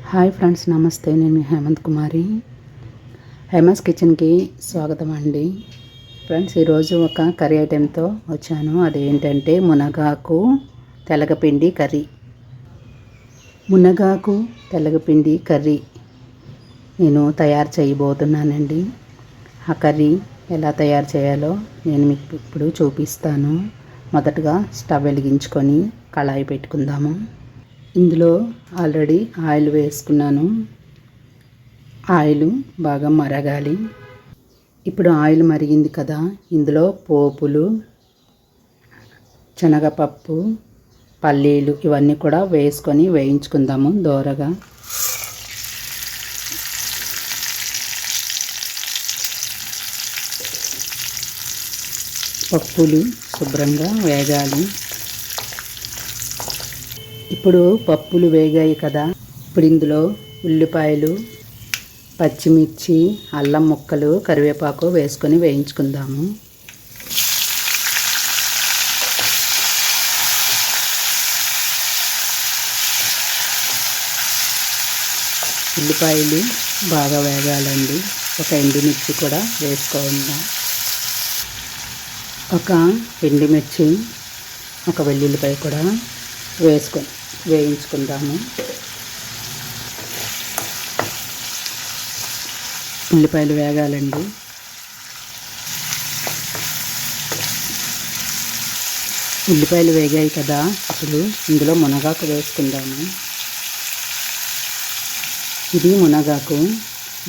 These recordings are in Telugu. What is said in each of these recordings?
హాయ్ ఫ్రెండ్స్, నమస్తే. నేను మీ హేమంత్ కుమారి. హేమాస్ కిచెన్కి స్వాగతం అండి. ఫ్రెండ్స్, ఈరోజు ఒక కర్రీ ఐటెంతో వచ్చాను. అదేంటంటే మునగాకు తెలగపిండి కర్రీ. మునగాకు తెలగపిండి కర్రీ నేను తయారు చేయబోతున్నానండి. ఆ కర్రీ ఎలా తయారు చేయాలో నేను మీకు ఇప్పుడు చూపిస్తాను. మొదటగా స్టవ్ వెలిగించుకొని కళాయి పెట్టుకుందాము. ఇందులో ఆల్రెడీ ఆయిల్ వేసుకున్నాను. ఆయిల్ బాగా మరగాలి. ఇప్పుడు ఆయిల్ మరిగింది కదా, ఇందులో పోపులు, శనగపప్పు, పల్లీలు ఇవన్నీ కూడా వేసుకొని వేయించుకుందాము దోరగా. పప్పులు శుభ్రంగా వేగాలి. ఇప్పుడు పప్పులు వేగాయి కదా, ఇప్పుడు ఇందులో ఉల్లిపాయలు, పచ్చిమిర్చి, అల్లం ముక్కలు, కరివేపాకు వేసుకొని వేయించుకుందాము. ఉల్లిపాయలు బాగా వేగాలండి. ఒక ఎండుమిర్చి కూడా వేసుకోండి. ఒక ఎండుమిర్చి, ఒక వెల్లుల్లిపాయ కూడా వేసుకొని వేయించుకుందాము. ఉల్లిపాయలు వేగాలండి. ఉల్లిపాయలు వేగాయి కదా, ఇప్పుడు ఇందులో మునగాకు వేసుకుందాము. ఇది మునగాకు.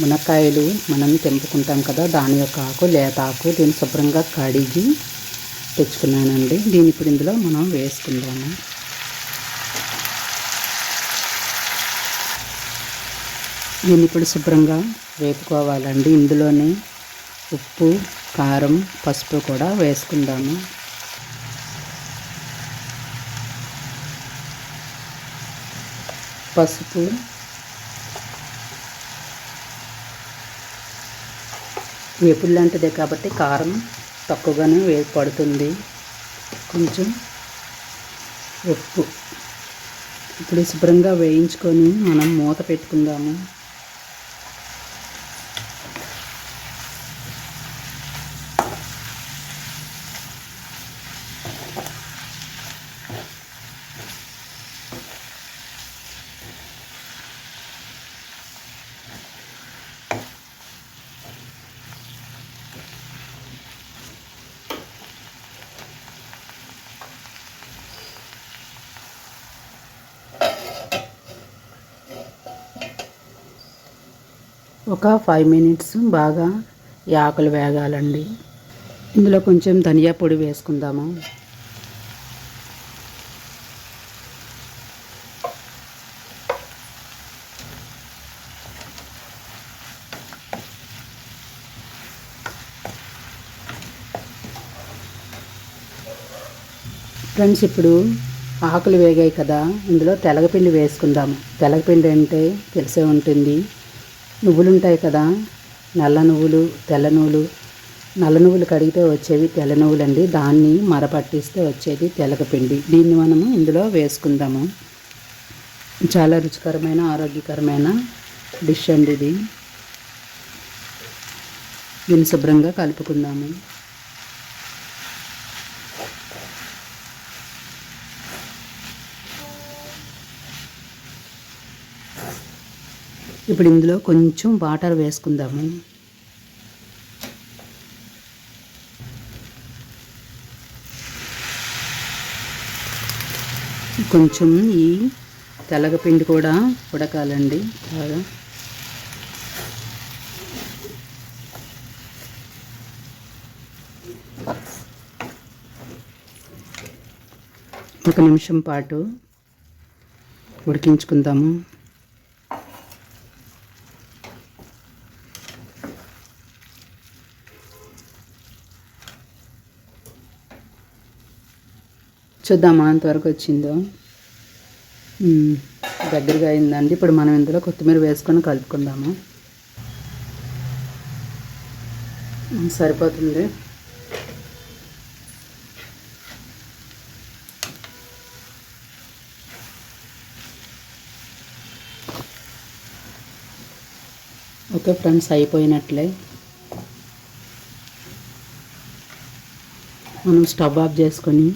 మునక్కాయలు మనం తెంపుకుంటాం కదా, దాని యొక్క ఆకు, లేత ఆకు. దీన్ని శుభ్రంగా కడిగి తెచ్చుకున్నానండి. దీన్ని ఇప్పుడు ఇందులో మనం వేసుకుందాము. దీన్ని ఇప్పుడు శుభ్రంగా వేపుకోవాలండి. ఇందులోనే ఉప్పు, కారం, పసుపు కూడా వేసుకుందాము. పసుపు, వేపుడు లాంటిదే కాబట్టి కారం తక్కువగానే పడుతుంది. కొంచెం ఉప్పు. ఇప్పుడు శుభ్రంగా వేయించుకొని మనం మూత పెట్టుకుందాము. ఒక 5 minutes బాగా ఈ ఆకులు వేగాలండి. ఇందులో కొంచెం ధనియా పొడి వేసుకుందాము. ఫ్రెండ్స్, ఇప్పుడు ఆకులు వేగాయి కదా, ఇందులో తెలగపిండి వేసుకుందాము. తెలగపిండి అంటే తెలిసే ఉంటుంది. నువ్వులు ఉంటాయి కదా, నల్ల నువ్వులు, తెల్ల నువ్వులు. నల్ల నువ్వులు కడిగితే వచ్చేవి తెల్ల నువ్వులు అండి. దాన్ని మరపట్టిస్తే వచ్చేది తెలగపిండి. దీన్ని మనము ఇందులో వేసుకుందాము. చాలా రుచికరమైన, ఆరోగ్యకరమైన డిష్ అండి ఇది. దీన్ని శుభ్రంగా కలుపుకుందాము. ఇప్పుడు ఇందులో కొంచెం వాటర్ వేసుకుందాము. కొంచెం ఈ తెలగపిండి కూడా ఉడకాలండి బాగా. ఒక నిమిషం పాటు ఉడికించుకుందాము. చూద్దామా అంతవరకు వచ్చిందో. దగ్గరగా అయిందండి. ఇప్పుడు మనం ఇందులో కొత్తిమీర వేసుకొని కలుపుకుందాము. సరిపోతుంది. ఓకే ఫ్రెండ్స్, అయిపోయినట్లే. మనం స్టవ్ ఆఫ్ చేసుకొని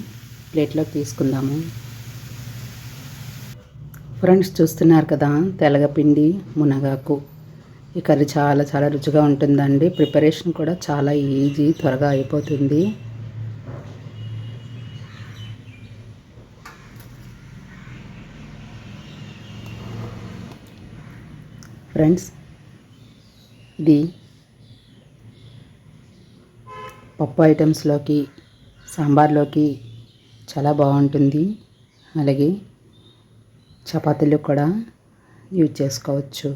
ప్లేట్లోకి తీసుకుందాము. ఫ్రెండ్స్ చూస్తున్నారు కదా, తెలగపిండి మునగాకు. ఈ కర్రీ చాలా చాలా రుచిగా ఉంటుందండి. ప్రిపరేషన్ కూడా చాలా ఈజీ, త్వరగా అయిపోతుంది. ఫ్రెండ్స్, ఇది పప్పు ఐటమ్స్లోకి, సాంబార్లోకి చాలా బాగుంటుంది. అలాగే చపాతీలు కూడా యూజ్ చేసుకోవచ్చు.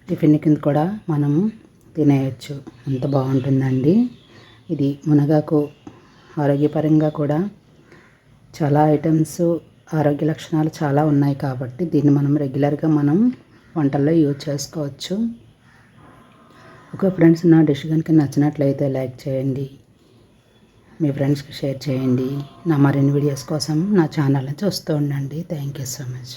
టిఫిన్ కింద కూడా మనం తినేయచ్చు, అంత బాగుంటుందండి. ఇది మునగాకు ఆరోగ్యపరంగా కూడా చాలా ఐటమ్స్, ఆరోగ్య లక్షణాలు చాలా ఉన్నాయి కాబట్టి దీన్ని మనం రెగ్యులర్గా మనం వంటల్లో యూజ్ చేసుకోవచ్చు. ఓకే ఫ్రెండ్స్, నా డిష్ కనుక నచ్చినట్లయితే లైక్ చేయండి, మీ ఫ్రెండ్స్కి షేర్ చేయండి. నా మరిన్ని వీడియోస్ కోసం నా ఛానల్ని చూస్తూ ఉండండి. Thank you so much.